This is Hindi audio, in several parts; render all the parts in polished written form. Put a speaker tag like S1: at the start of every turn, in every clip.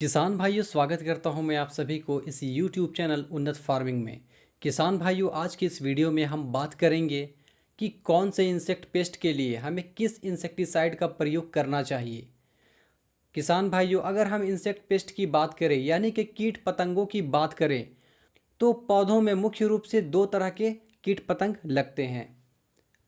S1: किसान भाइयों, स्वागत करता हूं मैं आप सभी को इस YouTube चैनल उन्नत फार्मिंग में। किसान भाइयों, आज की इस वीडियो में हम बात करेंगे कि कौन से इंसेक्ट पेस्ट के लिए हमें किस इंसेक्टिसाइड का प्रयोग करना चाहिए। किसान भाइयों, अगर हम इंसेक्ट पेस्ट की बात करें यानी कि कीट पतंगों की बात करें तो पौधों में मुख्य रूप से दो तरह के कीट पतंग लगते हैं।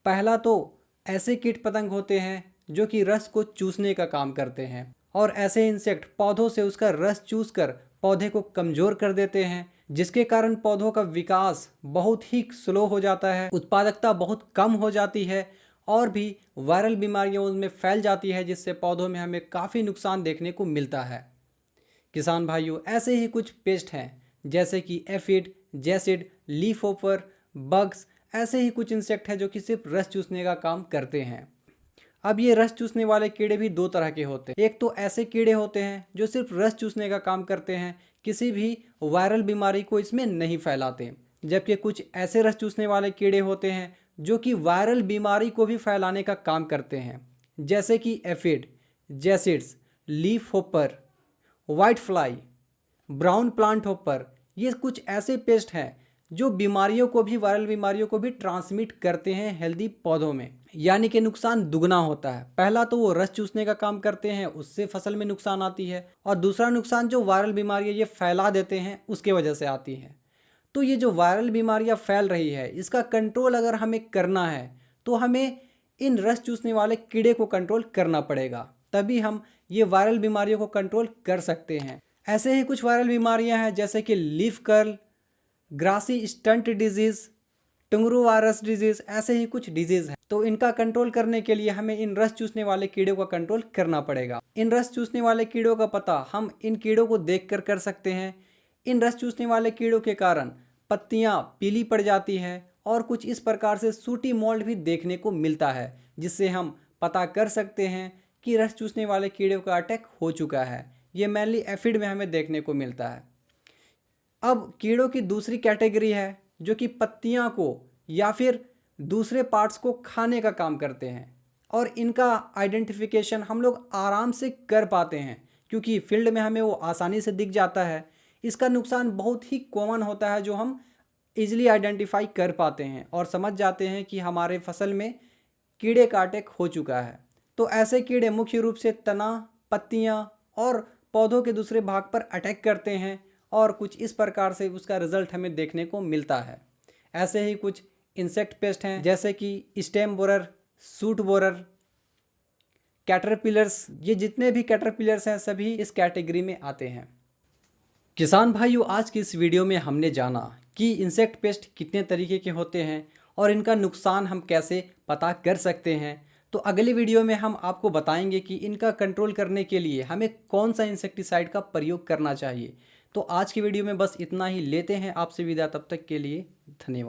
S1: पहला तो ऐसे कीट पतंग होते हैं जो कि रस को चूसने का काम करते हैं और ऐसे इंसेक्ट पौधों से उसका रस चूसकर पौधे को कमज़ोर कर देते हैं, जिसके कारण पौधों का विकास बहुत ही स्लो हो जाता है, उत्पादकता बहुत कम हो जाती है और भी वायरल बीमारियां उनमें फैल जाती है, जिससे पौधों में हमें काफ़ी नुकसान देखने को मिलता है। किसान भाइयों, ऐसे ही कुछ पेस्ट हैं जैसे कि aphid, jassid, leaf hopper, bugs. ऐसे ही कुछ इंसेक्ट हैं जो कि सिर्फ रस चूसने का काम करते हैं। अब ये रस चूसने वाले कीड़े भी दो तरह के होते हैं। एक तो ऐसे कीड़े होते हैं जो सिर्फ रस चूसने का काम करते हैं, किसी भी वायरल बीमारी को इसमें नहीं फैलाते, जबकि कुछ ऐसे रस चूसने वाले कीड़े होते हैं जो कि वायरल बीमारी को भी फैलाने का काम करते हैं, जैसे कि aphid, jassids, leaf hopper, white fly, brown plant hopper. ये कुछ ऐसे पेस्ट हैं जो बीमारियों को भी, वायरल बीमारियों को भी ट्रांसमिट करते हैं हेल्दी पौधों में, यानी कि नुकसान दुगना होता है। पहला तो वो रस चूसने का काम करते हैं, उससे फसल में नुकसान आती है, और दूसरा नुकसान जो वायरल बीमारियां ये फैला देते हैं उसके वजह से आती है। तो ये जो वायरल बीमारियां फैल रही है, इसका कंट्रोल अगर हमें करना है तो हमें इन रस चूसने वाले कीड़े को कंट्रोल करना पड़ेगा, तभी हम ये वायरल बीमारियों को कंट्रोल कर सकते हैं। ऐसे ही कुछ वायरल बीमारियां हैं जैसे कि leaf curl, grassy stunt disease, tungro virus disease. ऐसे ही कुछ डिजीज़ हैं, तो इनका कंट्रोल करने के लिए हमें इन रस चूसने वाले कीड़ों का कंट्रोल करना पड़ेगा। इन रस चूसने वाले कीड़ों का पता हम इन कीड़ों को देखकर कर सकते हैं। इन रस चूसने वाले कीड़ों के कारण पत्तियां पीली पड़ जाती हैं और कुछ इस प्रकार से सूटी मोल्ड भी देखने को मिलता है, जिससे हम पता कर सकते हैं कि रस चूसने वाले कीड़ों का अटैक हो चुका है। ये मेनली एफिड में हमें देखने को मिलता है। अब कीड़ों की दूसरी कैटेगरी है जो कि पत्तियां को या फिर दूसरे पार्ट्स को खाने का काम करते हैं, और इनका आइडेंटिफिकेशन हम लोग आराम से कर पाते हैं क्योंकि फील्ड में हमें वो आसानी से दिख जाता है। इसका नुकसान बहुत ही कॉमन होता है जो हम इजीली आइडेंटिफाई कर पाते हैं और समझ जाते हैं कि हमारे फसल में कीड़े का अटैक हो चुका है। तो ऐसे कीड़े मुख्य रूप से तना, पत्तियां और पौधों के दूसरे भाग पर अटैक करते हैं और कुछ इस प्रकार से उसका रिजल्ट हमें देखने को मिलता है। ऐसे ही कुछ इंसेक्ट पेस्ट हैं जैसे कि stem borer, suit borer, caterpillars. ये जितने भी कैटरपिलर्स हैं सभी इस कैटेगरी में आते हैं। किसान भाइयों, आज की इस वीडियो में हमने जाना कि इंसेक्ट पेस्ट कितने तरीके के होते हैं और इनका नुकसान हम कैसे पता कर सकते हैं। तो अगली वीडियो में हम आपको बताएंगे कि इनका कंट्रोल करने के लिए हमें कौन सा इंसेक्टिसाइड का प्रयोग करना चाहिए। तो आज की वीडियो में बस इतना ही, लेते हैं आपसे विदा। तब तक के लिए धन्यवाद।